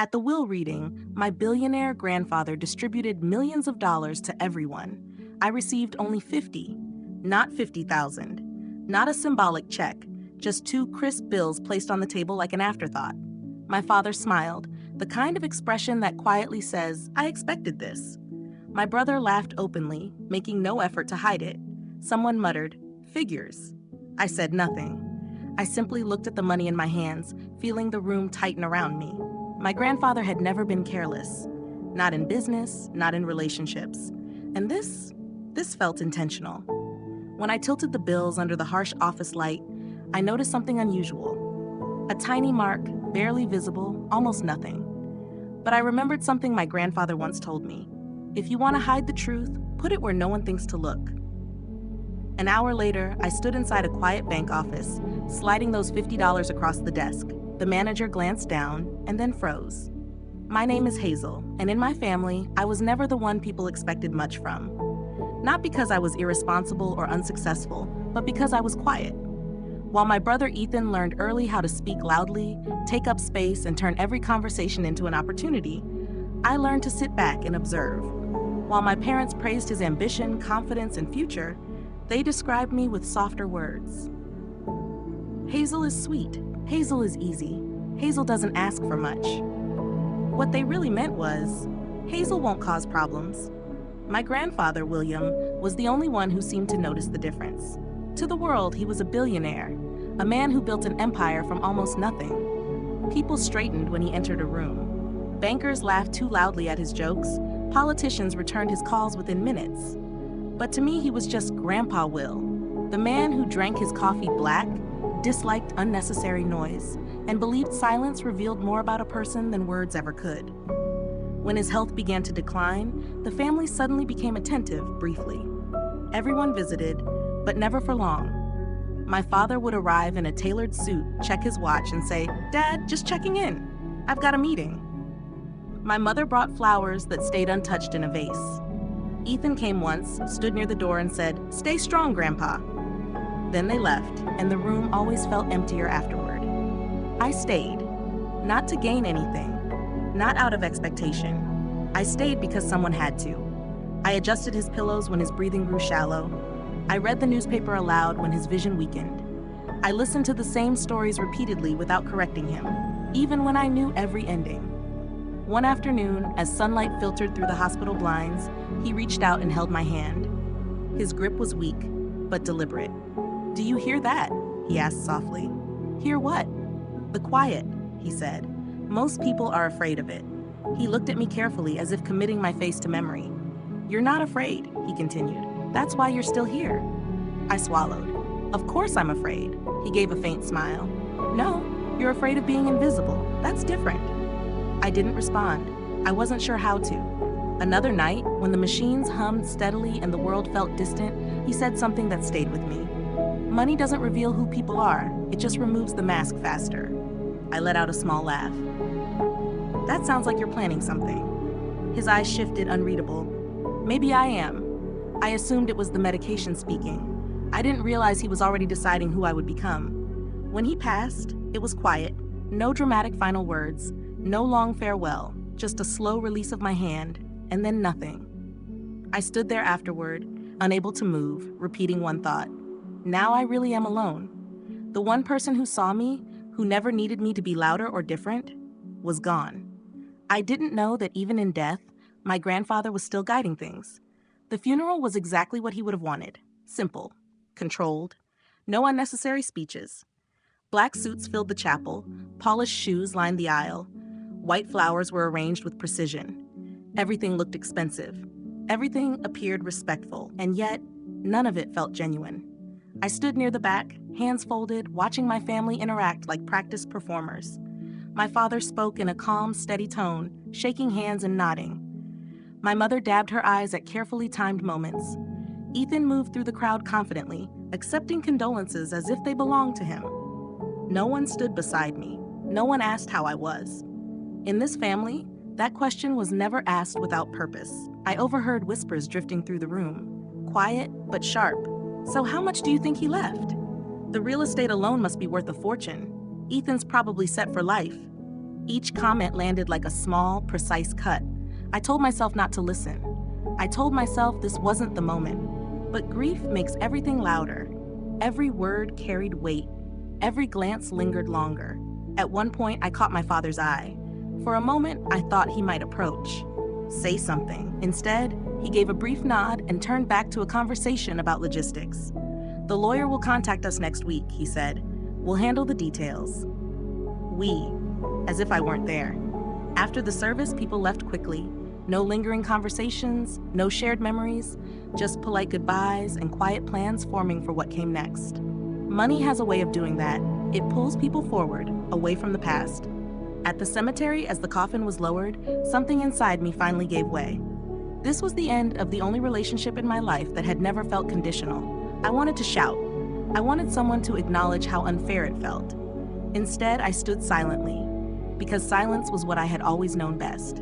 At the will reading, my billionaire grandfather distributed millions of dollars to everyone. I received only 50, not 50,000. Not a symbolic check, just two crisp bills placed on the table like an afterthought. My father smiled, the kind of expression that quietly says, "I expected this." My brother laughed openly, making no effort to hide it. Someone muttered, "Figures." I said nothing. I simply looked at the money in my hands, feeling the room tighten around me. My grandfather had never been careless. Not in business, not in relationships. And this felt intentional. When I tilted the bills under the harsh office light, I noticed something unusual. A tiny mark, barely visible, almost nothing. But I remembered something my grandfather once told me. If you want to hide the truth, put it where no one thinks to look. An hour later, I stood inside a quiet bank office, sliding those $50 across the desk. The manager glanced down and then froze. My name is Hazel, and in my family, I was never the one people expected much from. Not because I was irresponsible or unsuccessful, but because I was quiet. While my brother Ethan learned early how to speak loudly, take up space, and turn every conversation into an opportunity, I learned to sit back and observe. While my parents praised his ambition, confidence, and future, they described me with softer words. Hazel is sweet. Hazel is easy. Hazel doesn't ask for much. What they really meant was, Hazel won't cause problems. My grandfather, William, was the only one who seemed to notice the difference. To the world, he was a billionaire, a man who built an empire from almost nothing. People straightened when he entered a room. Bankers laughed too loudly at his jokes. Politicians returned his calls within minutes. But to me, he was just Grandpa Will, the man who drank his coffee black, disliked unnecessary noise, and believed silence revealed more about a person than words ever could. When his health began to decline, the family suddenly became attentive, briefly. Everyone visited, but never for long. My father would arrive in a tailored suit, check his watch, and say, "Dad, just checking in. I've got a meeting." My mother brought flowers that stayed untouched in a vase. Ethan came once, stood near the door, and said, "Stay strong, Grandpa." Then they left, and the room always felt emptier afterward. I stayed, not to gain anything, not out of expectation. I stayed because someone had to. I adjusted his pillows when his breathing grew shallow. I read the newspaper aloud when his vision weakened. I listened to the same stories repeatedly without correcting him, even when I knew every ending. One afternoon, as sunlight filtered through the hospital blinds, he reached out and held my hand. His grip was weak, but deliberate. "Do you hear that?" he asked softly. "Hear what?" "The quiet," he said. "Most people are afraid of it." He looked at me carefully, as if committing my face to memory. "You're not afraid," he continued. "That's why you're still here." I swallowed. "Of course I'm afraid." He gave a faint smile. "No, you're afraid of being invisible. That's different." I didn't respond. I wasn't sure how to. Another night, when the machines hummed steadily and the world felt distant, he said something that stayed with me. "Money doesn't reveal who people are. It just removes the mask faster." I let out a small laugh. "That sounds like you're planning something." His eyes shifted, unreadable. "Maybe I am." I assumed it was the medication speaking. I didn't realize he was already deciding who I would become. When he passed, it was quiet. No dramatic final words. No long farewell. Just a slow release of my hand, and then nothing. I stood there afterward, unable to move, repeating one thought. Now I really am alone. The one person who saw me, who never needed me to be louder or different, was gone. I didn't know that even in death, my grandfather was still guiding things. The funeral was exactly what he would have wanted. Simple, controlled, no unnecessary speeches. Black suits filled the chapel, polished shoes lined the aisle. White flowers were arranged with precision. Everything looked expensive. Everything appeared respectful, and yet none of it felt genuine. I stood near the back, hands folded, watching my family interact like practiced performers. My father spoke in a calm, steady tone, shaking hands and nodding. My mother dabbed her eyes at carefully timed moments. Ethan moved through the crowd confidently, accepting condolences as if they belonged to him. No one stood beside me. No one asked how I was. In this family, that question was never asked without purpose. I overheard whispers drifting through the room, quiet but sharp. "So how much do you think he left?" "The real estate alone must be worth a fortune. Ethan's probably set for life." Each comment landed like a small, precise cut. I told myself not to listen. I told myself this wasn't the moment. But grief makes everything louder. Every word carried weight. Every glance lingered longer. At one point, I caught my father's eye. For a moment, I thought he might approach, say something. Instead, he gave a brief nod and turned back to a conversation about logistics. "The lawyer will contact us next week," he said. "We'll handle the details." We, as if I weren't there. After the service, people left quickly. No lingering conversations, no shared memories, just polite goodbyes and quiet plans forming for what came next. Money has a way of doing that. It pulls people forward, away from the past. At the cemetery, as the coffin was lowered, something inside me finally gave way. This was the end of the only relationship in my life that had never felt conditional. I wanted to shout. I wanted someone to acknowledge how unfair it felt. Instead, I stood silently, because silence was what I had always known best.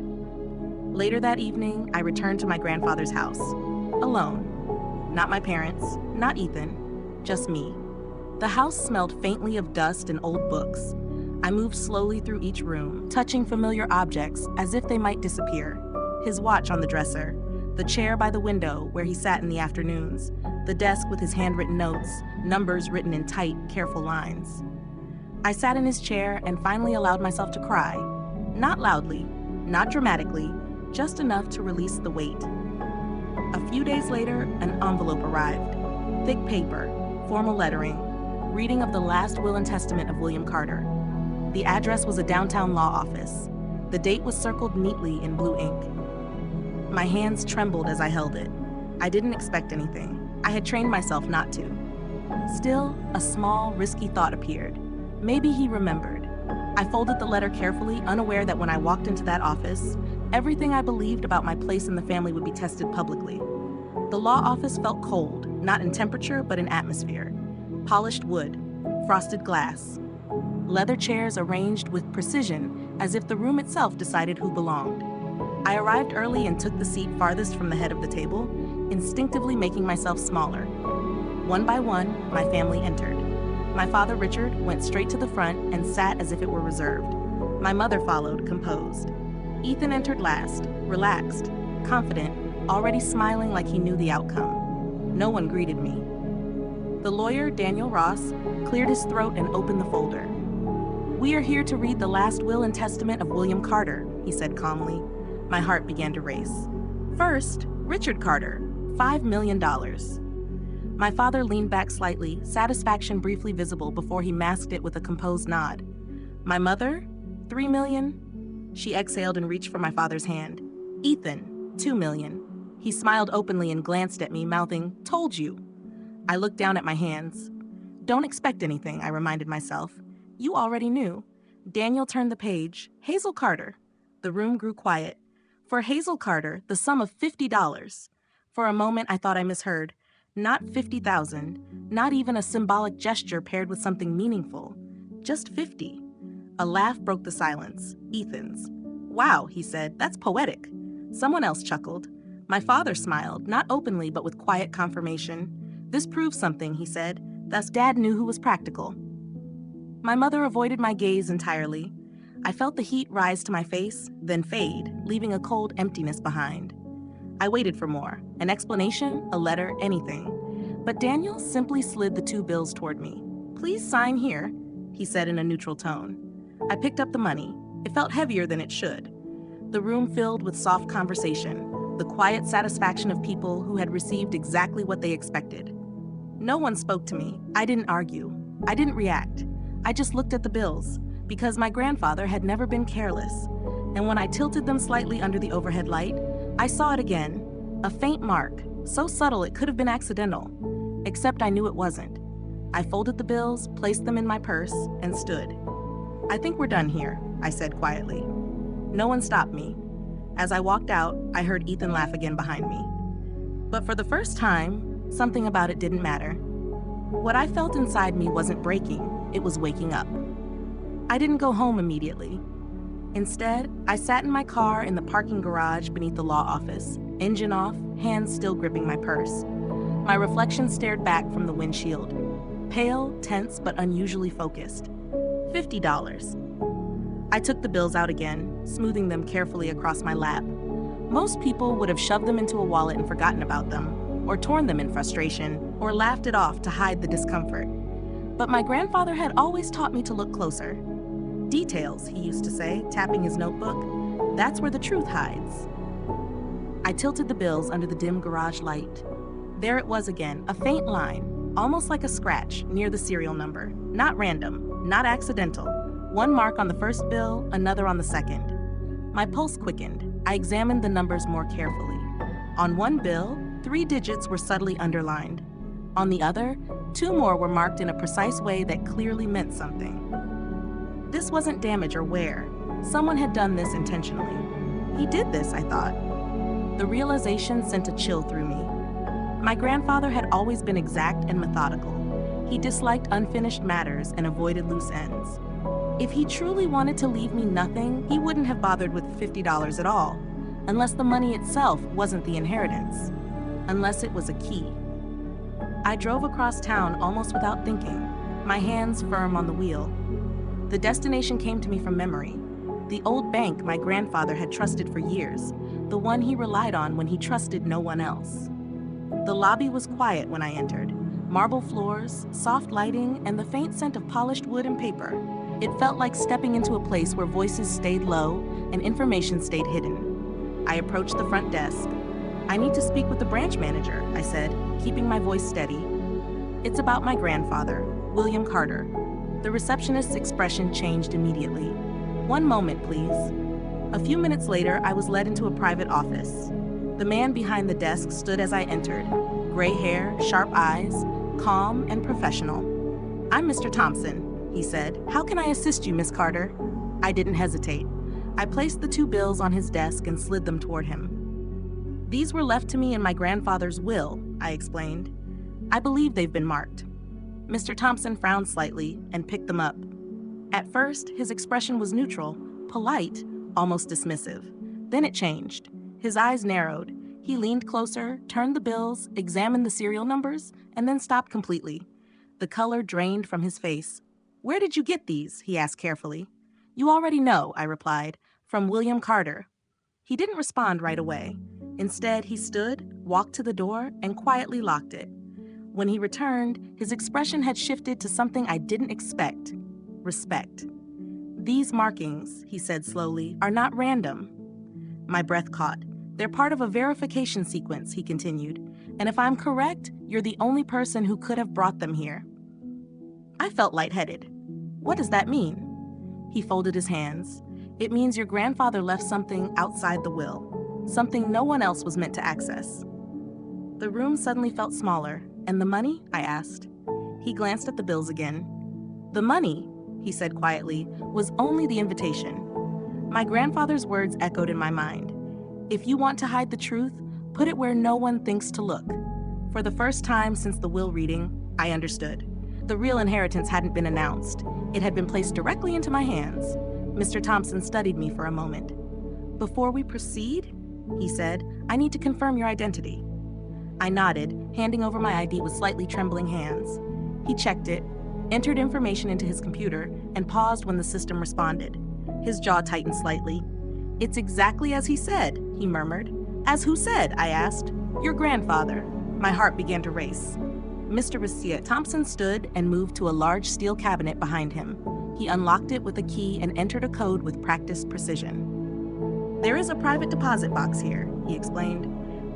Later that evening, I returned to my grandfather's house, alone. Not my parents, not Ethan, just me. The house smelled faintly of dust and old books. I moved slowly through each room, touching familiar objects as if they might disappear. His watch on the dresser, the chair by the window where he sat in the afternoons, the desk with his handwritten notes, numbers written in tight, careful lines. I sat in his chair and finally allowed myself to cry. Not loudly, not dramatically, just enough to release the weight. A few days later, an envelope arrived. Thick paper, formal lettering, reading of the last will and testament of William Carter. The address was a downtown law office. The date was circled neatly in blue ink. My hands trembled as I held it. I didn't expect anything. I had trained myself not to. Still, a small, risky thought appeared. Maybe he remembered. I folded the letter carefully, unaware that when I walked into that office, everything I believed about my place in the family would be tested publicly. The law office felt cold, not in temperature, but in atmosphere. Polished wood, frosted glass, leather chairs arranged with precision as if the room itself decided who belonged. I arrived early and took the seat farthest from the head of the table, instinctively making myself smaller. One by one, my family entered. My father, Richard, went straight to the front and sat as if it were reserved. My mother followed, composed. Ethan entered last, relaxed, confident, already smiling like he knew the outcome. No one greeted me. The lawyer, Daniel Ross, cleared his throat and opened the folder. "We are here to read the last will and testament of William Carter," he said calmly. My heart began to race. "First, Richard Carter, $5 million. My father leaned back slightly, satisfaction briefly visible before he masked it with a composed nod. "My mother, $3 million. She exhaled and reached for my father's hand. "Ethan, $2 million. He smiled openly and glanced at me, mouthing, "Told you." I looked down at my hands. "Don't expect anything," I reminded myself. "You already knew." Daniel turned the page. "Hazel Carter." The room grew quiet. For Hazel Carter, the sum of $50. For a moment, I thought I misheard. Not 50,000, not even a symbolic gesture paired with something meaningful. Just 50. A laugh broke the silence, Ethan's. "Wow," he said, "that's poetic." Someone else chuckled. My father smiled, not openly but with quiet confirmation. "This proves something," he said. "Thus Dad knew who was practical." My mother avoided my gaze entirely. I felt the heat rise to my face, then fade, leaving a cold emptiness behind. I waited for more, an explanation, a letter, anything. But Daniel simply slid the 2 bills toward me. "Please sign here," he said in a neutral tone. I picked up the money. It felt heavier than it should. The room filled with soft conversation, the quiet satisfaction of people who had received exactly what they expected. No one spoke to me. I didn't argue. I didn't react. I just looked at the bills, because my grandfather had never been careless. And when I tilted them slightly under the overhead light, I saw it again, a faint mark, so subtle it could have been accidental, except I knew it wasn't. I folded the bills, placed them in my purse, and stood. "I think we're done here," I said quietly. No one stopped me. As I walked out, I heard Ethan laugh again behind me. But for the first time, something about it didn't matter. What I felt inside me wasn't breaking, it was waking up. I didn't go home immediately. Instead, I sat in my car in the parking garage beneath the law office, engine off, hands still gripping my purse. My reflection stared back from the windshield, pale, tense, but unusually focused. $50. I took the bills out again, smoothing them carefully across my lap. Most people would have shoved them into a wallet and forgotten about them, or torn them in frustration, or laughed it off to hide the discomfort. But my grandfather had always taught me to look closer. Details, he used to say, tapping his notebook. That's where the truth hides. I tilted the bills under the dim garage light. There it was again, a faint line, almost like a scratch, near the serial number. Not random, not accidental. One mark on the first bill, another on the second. My pulse quickened. I examined the numbers more carefully. On one bill, 3 digits were subtly underlined. On the other, 2 more were marked in a precise way that clearly meant something. This wasn't damage or wear. Someone had done this intentionally. He did this, I thought. The realization sent a chill through me. My grandfather had always been exact and methodical. He disliked unfinished matters and avoided loose ends. If he truly wanted to leave me nothing, he wouldn't have bothered with $50 at all, unless the money itself wasn't the inheritance, unless it was a key. I drove across town almost without thinking, my hands firm on the wheel. The destination came to me from memory. The old bank my grandfather had trusted for years, the one he relied on when he trusted no one else. The lobby was quiet when I entered. Marble floors, soft lighting, and the faint scent of polished wood and paper. It felt like stepping into a place where voices stayed low and information stayed hidden. I approached the front desk. "I need to speak with the branch manager," I said, keeping my voice steady. "It's about my grandfather, William Carter." The receptionist's expression changed immediately. "One moment, please." A few minutes later, I was led into a private office. The man behind the desk stood as I entered. Gray hair, sharp eyes, calm and professional. "I'm Mr. Thompson," he said. "How can I assist you, Miss Carter?" I didn't hesitate. I placed the 2 bills on his desk and slid them toward him. "These were left to me in my grandfather's will," I explained. "I believe they've been marked." Mr. Thompson frowned slightly and picked them up. At first, his expression was neutral, polite, almost dismissive. Then it changed. His eyes narrowed. He leaned closer, turned the bills, examined the serial numbers, and then stopped completely. The color drained from his face. "Where did you get these?" he asked carefully. "You already know," I replied. "From William Carter." He didn't respond right away. Instead, he stood, walked to the door, and quietly locked it. When he returned, his expression had shifted to something I didn't expect: respect. "These markings," he said slowly, "are not random." My breath caught. "They're part of a verification sequence," he continued. "And if I'm correct, you're the only person who could have brought them here." I felt lightheaded. "What does that mean?" He folded his hands. "It means your grandfather left something outside the will, something no one else was meant to access." The room suddenly felt smaller. "And the money?" I asked. He glanced at the bills again. "The money," he said quietly, "was only the invitation." My grandfather's words echoed in my mind. "If you want to hide the truth, put it where no one thinks to look." For the first time since the will reading, I understood. The real inheritance hadn't been announced. It had been placed directly into my hands. Mr. Thompson studied me for a moment. "Before we proceed," he said, "I need to confirm your identity." I nodded, handing over my ID with slightly trembling hands. He checked it, entered information into his computer, and paused when the system responded. His jaw tightened slightly. "It's exactly as he said," he murmured. "As who said?" I asked. "Your grandfather." My heart began to race. Mr. Rassia Thompson stood and moved to a large steel cabinet behind him. He unlocked it with a key and entered a code with practiced precision. "There is a private deposit box here," he explained,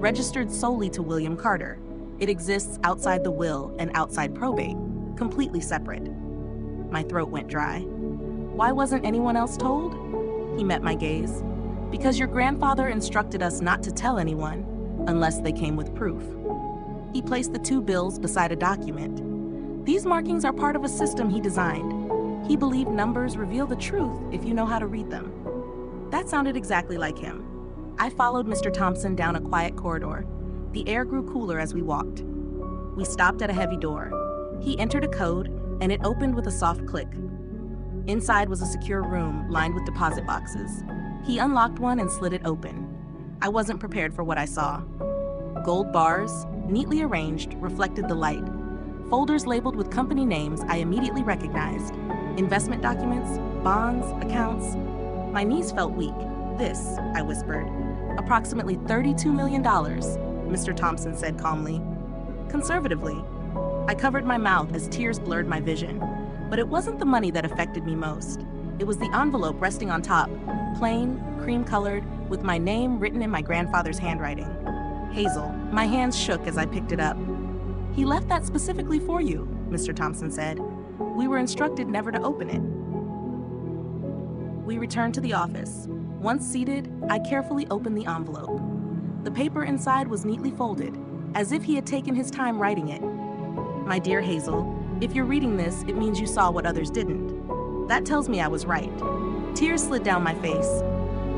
"registered solely to William Carter. It exists outside the will and outside probate, completely separate." My throat went dry. "Why wasn't anyone else told?" He met my gaze. "Because your grandfather instructed us not to tell anyone, unless they came with proof." He placed the 2 bills beside a document. "These markings are part of a system he designed. He believed numbers reveal the truth if you know how to read them." That sounded exactly like him. I followed Mr. Thompson down a quiet corridor. The air grew cooler as we walked. We stopped at a heavy door. He entered a code, and it opened with a soft click. Inside was a secure room lined with deposit boxes. He unlocked one and slid it open. I wasn't prepared for what I saw. Gold bars, neatly arranged, reflected the light. Folders labeled with company names I immediately recognized. Investment documents, bonds, accounts. My knees felt weak. This, I whispered. Approximately $32 million, Mr. Thompson said calmly. Conservatively. I covered my mouth as tears blurred my vision. But it wasn't the money that affected me most. It was the envelope resting on top, plain, cream-colored, with my name written in my grandfather's handwriting. Hazel. My hands shook as I picked it up. He left that specifically for you, Mr. Thompson said. We were instructed never to open it. We returned to the office. Once seated, I carefully opened the envelope. The paper inside was neatly folded, as if he had taken his time writing it. My dear Hazel, if you're reading this, it means you saw what others didn't. That tells me I was right. Tears slid down my face.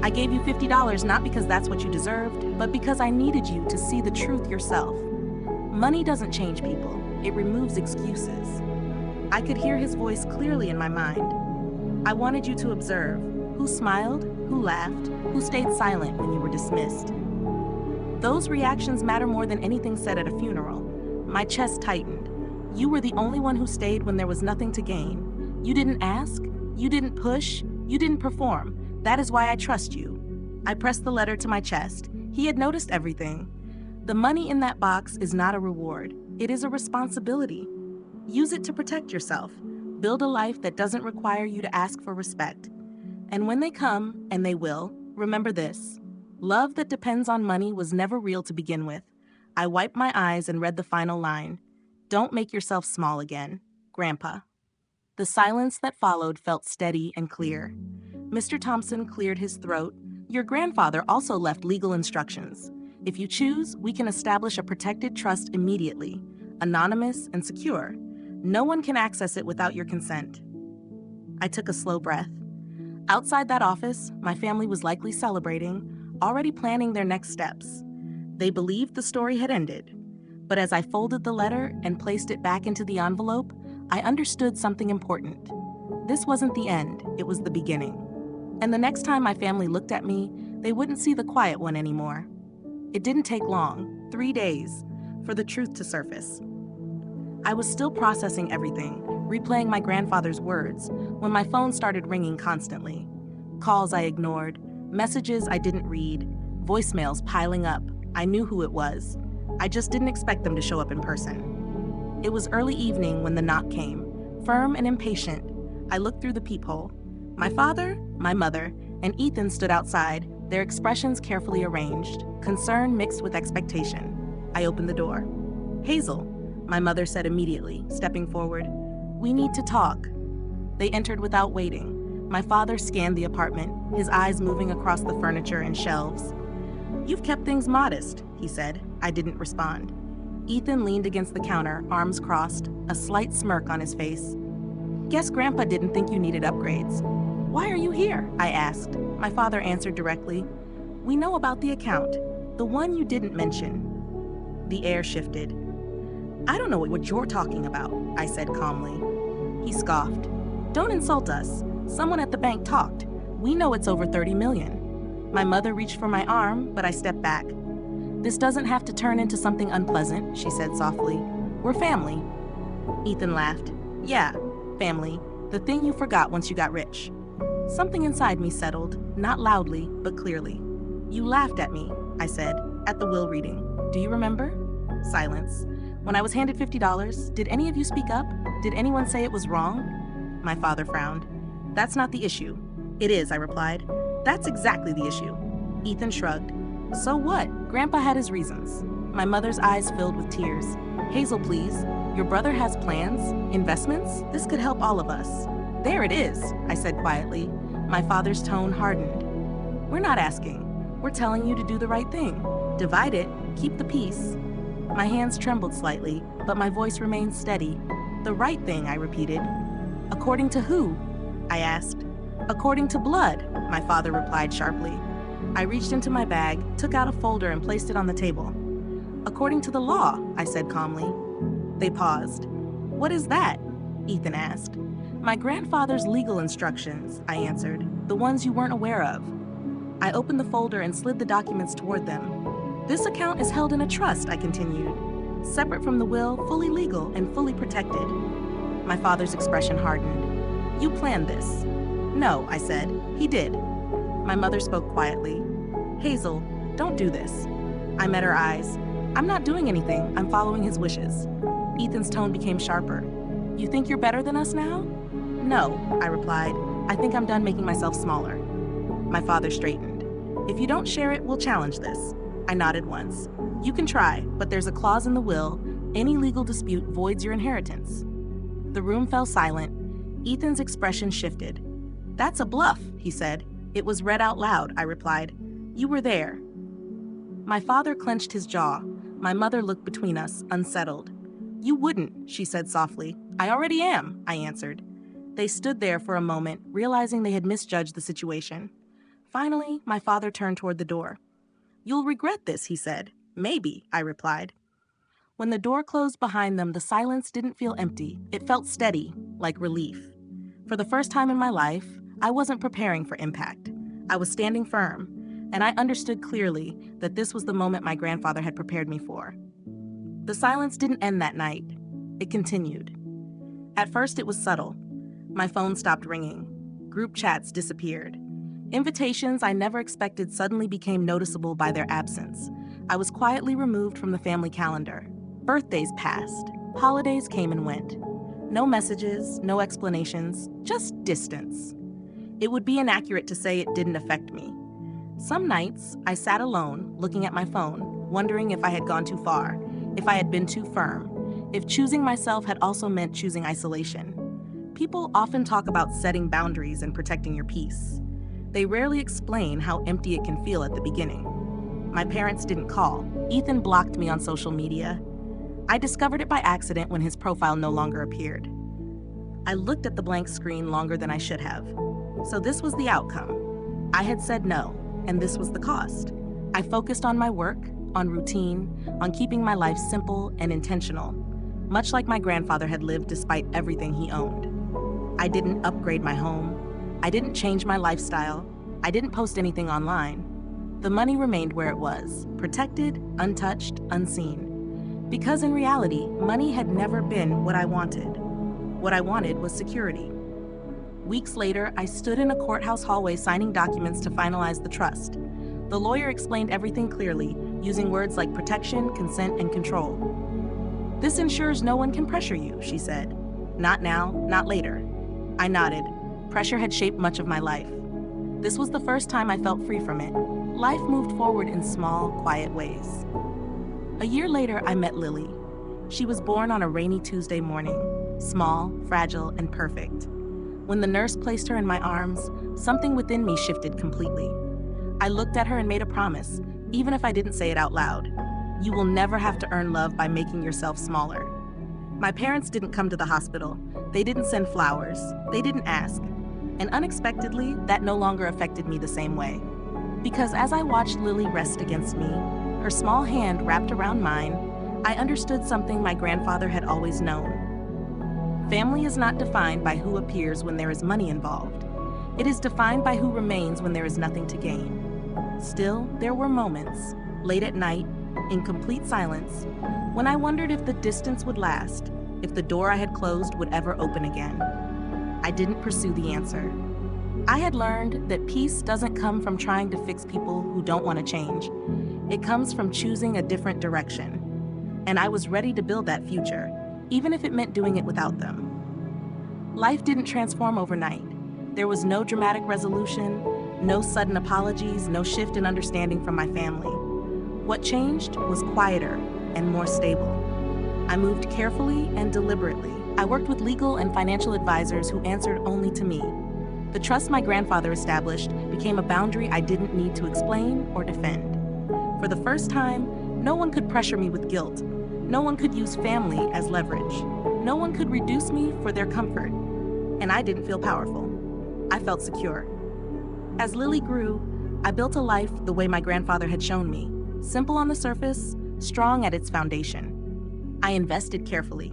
I gave you $50 not because that's what you deserved, but because I needed you to see the truth yourself. Money doesn't change people, it removes excuses. I could hear his voice clearly in my mind. I wanted you to observe who smiled, who laughed, who stayed silent when you were dismissed. Those reactions matter more than anything said at a funeral. My chest tightened. You were the only one who stayed when there was nothing to gain. You didn't ask, you didn't push, you didn't perform. That is why I trust you. I pressed the letter to my chest. He had noticed everything. The money in that box is not a reward. It is a responsibility. Use it to protect yourself. Build a life that doesn't require you to ask for respect. And when they come, and they will, remember this. Love that depends on money was never real to begin with. I wiped my eyes and read the final line. Don't make yourself small again, Grandpa. The silence that followed felt steady and clear. Mr. Thompson cleared his throat. Your grandfather also left legal instructions. If you choose, we can establish a protected trust immediately, anonymous and secure. No one can access it without your consent. I took a slow breath. Outside that office, my family was likely celebrating, already planning their next steps. They believed the story had ended. But as I folded the letter and placed it back into the envelope, I understood something important. This wasn't the end, it was the beginning. And the next time my family looked at me, they wouldn't see the quiet one anymore. It didn't take long, 3 days, for the truth to surface. I was still processing everything, replaying my grandfather's words, when my phone started ringing constantly. Calls I ignored, messages I didn't read, voicemails piling up. I knew who it was. I just didn't expect them to show up in person. It was early evening when the knock came. Firm and impatient, I looked through the peephole. My father, my mother, and Ethan stood outside, their expressions carefully arranged, concern mixed with expectation. I opened the door. Hazel, my mother said immediately, stepping forward. We need to talk. They entered without waiting. My father scanned the apartment, his eyes moving across the furniture and shelves. You've kept things modest, he said. I didn't respond. Ethan leaned against the counter, arms crossed, a slight smirk on his face. Guess Grandpa didn't think you needed upgrades. Why are you here? I asked. My father answered directly. We know about the account, the one you didn't mention. The air shifted. I don't know what you're talking about, I said calmly. He scoffed. Don't insult us. Someone at the bank talked. We know it's over 30 million. My mother reached for my arm, but I stepped back. This doesn't have to turn into something unpleasant, she said softly. We're family. Ethan laughed. Yeah, family. The thing you forgot once you got rich. Something inside me settled, not loudly, but clearly. You laughed at me, I said, at the will reading. Do you remember? Silence. When I was handed $50, did any of you speak up? Did anyone say it was wrong? My father frowned. That's not the issue. It is, I replied. That's exactly the issue. Ethan shrugged. So what? Grandpa had his reasons. My mother's eyes filled with tears. Hazel, please. Your brother has plans, investments. This could help all of us. There it is, I said quietly. My father's tone hardened. We're not asking. We're telling you to do the right thing. Divide it, keep the peace. My hands trembled slightly, but my voice remained steady. The right thing, I repeated. According to who? I asked. According to blood, my father replied sharply. I reached into my bag, took out a folder and placed it on the table. According to the law, I said calmly. They paused. What is that? Ethan asked. My grandfather's legal instructions, I answered, the ones you weren't aware of. I opened the folder and slid the documents toward them. This account is held in a trust, I continued. Separate from the will, fully legal, and fully protected. My father's expression hardened. You planned this. No, I said. He did. My mother spoke quietly. Hazel, don't do this. I met her eyes. I'm not doing anything. I'm following his wishes. Ethan's tone became sharper. You think you're better than us now? No, I replied. I think I'm done making myself smaller. My father straightened. If you don't share it, we'll challenge this. I nodded once. You can try, but there's a clause in the will. Any legal dispute voids your inheritance. The room fell silent. Ethan's expression shifted. That's a bluff, he said. It was read out loud, I replied. You were there. My father clenched his jaw. My mother looked between us, unsettled. You wouldn't, she said softly. I already am, I answered. They stood there for a moment, realizing they had misjudged the situation. Finally, my father turned toward the door. You'll regret this, he said. Maybe, I replied. When the door closed behind them, the silence didn't feel empty. It felt steady, like relief. For the first time in my life, I wasn't preparing for impact. I was standing firm, and I understood clearly that this was the moment my grandfather had prepared me for. The silence didn't end that night. It continued. At first, it was subtle. My phone stopped ringing. Group chats disappeared. Invitations I never expected suddenly became noticeable by their absence. I was quietly removed from the family calendar. Birthdays passed. Holidays came and went. No messages, no explanations, just distance. It would be inaccurate to say it didn't affect me. Some nights, I sat alone, looking at my phone, wondering if I had gone too far, if I had been too firm, if choosing myself had also meant choosing isolation. People often talk about setting boundaries and protecting your peace. They rarely explain how empty it can feel at the beginning. My parents didn't call. Ethan blocked me on social media. I discovered it by accident when his profile no longer appeared. I looked at the blank screen longer than I should have. So this was the outcome. I had said no, and this was the cost. I focused on my work, on routine, on keeping my life simple and intentional, much like my grandfather had lived despite everything he owned. I didn't upgrade my home. I didn't change my lifestyle. I didn't post anything online. The money remained where it was, protected, untouched, unseen. Because in reality, money had never been what I wanted. What I wanted was security. Weeks later, I stood in a courthouse hallway signing documents to finalize the trust. The lawyer explained everything clearly, using words like protection, consent, and control. This ensures no one can pressure you, she said. Not now, not later. I nodded. Pressure had shaped much of my life. This was the first time I felt free from it. Life moved forward in small, quiet ways. A year later, I met Lily. She was born on a rainy Tuesday morning, small, fragile, and perfect. When the nurse placed her in my arms, something within me shifted completely. I looked at her and made a promise, even if I didn't say it out loud. You will never have to earn love by making yourself smaller. My parents didn't come to the hospital. They didn't send flowers. They didn't ask. And unexpectedly, that no longer affected me the same way. Because as I watched Lily rest against me, her small hand wrapped around mine, I understood something my grandfather had always known. Family is not defined by who appears when there is money involved. It is defined by who remains when there is nothing to gain. Still, there were moments, late at night, in complete silence, when I wondered if the distance would last, if the door I had closed would ever open again. I didn't pursue the answer. I had learned that peace doesn't come from trying to fix people who don't want to change. It comes from choosing a different direction. And I was ready to build that future, even if it meant doing it without them. Life didn't transform overnight. There was no dramatic resolution, no sudden apologies, no shift in understanding from my family. What changed was quieter and more stable. I moved carefully and deliberately. I worked with legal and financial advisors who answered only to me. The trust my grandfather established became a boundary I didn't need to explain or defend. For the first time, no one could pressure me with guilt. No one could use family as leverage. No one could reduce me for their comfort. And I didn't feel powerful. I felt secure. As Lily grew, I built a life the way my grandfather had shown me, simple on the surface, strong at its foundation. I invested carefully.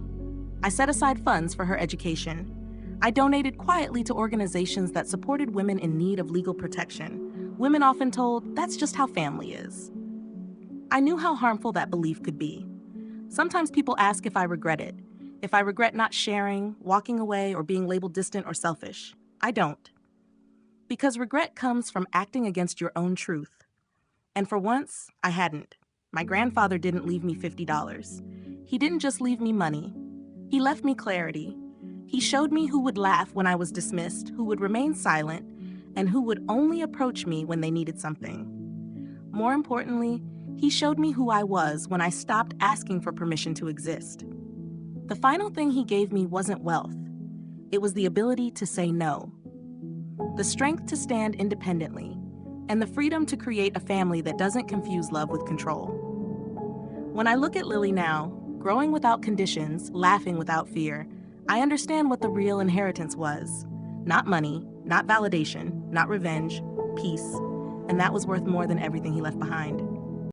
I set aside funds for her education. I donated quietly to organizations that supported women in need of legal protection. Women often told, that's just how family is. I knew how harmful that belief could be. Sometimes people ask if I regret it, if I regret not sharing, walking away, or being labeled distant or selfish. I don't. Because regret comes from acting against your own truth. And for once, I hadn't. My grandfather didn't leave me $50. He didn't just leave me money. He left me clarity. He showed me who would laugh when I was dismissed, who would remain silent, and who would only approach me when they needed something. More importantly, he showed me who I was when I stopped asking for permission to exist. The final thing he gave me wasn't wealth. It was the ability to say no. The strength to stand independently, and the freedom to create a family that doesn't confuse love with control. When I look at Lily now, growing without conditions, laughing without fear, I understand what the real inheritance was. Not money, not validation, not revenge, peace. And that was worth more than everything he left behind.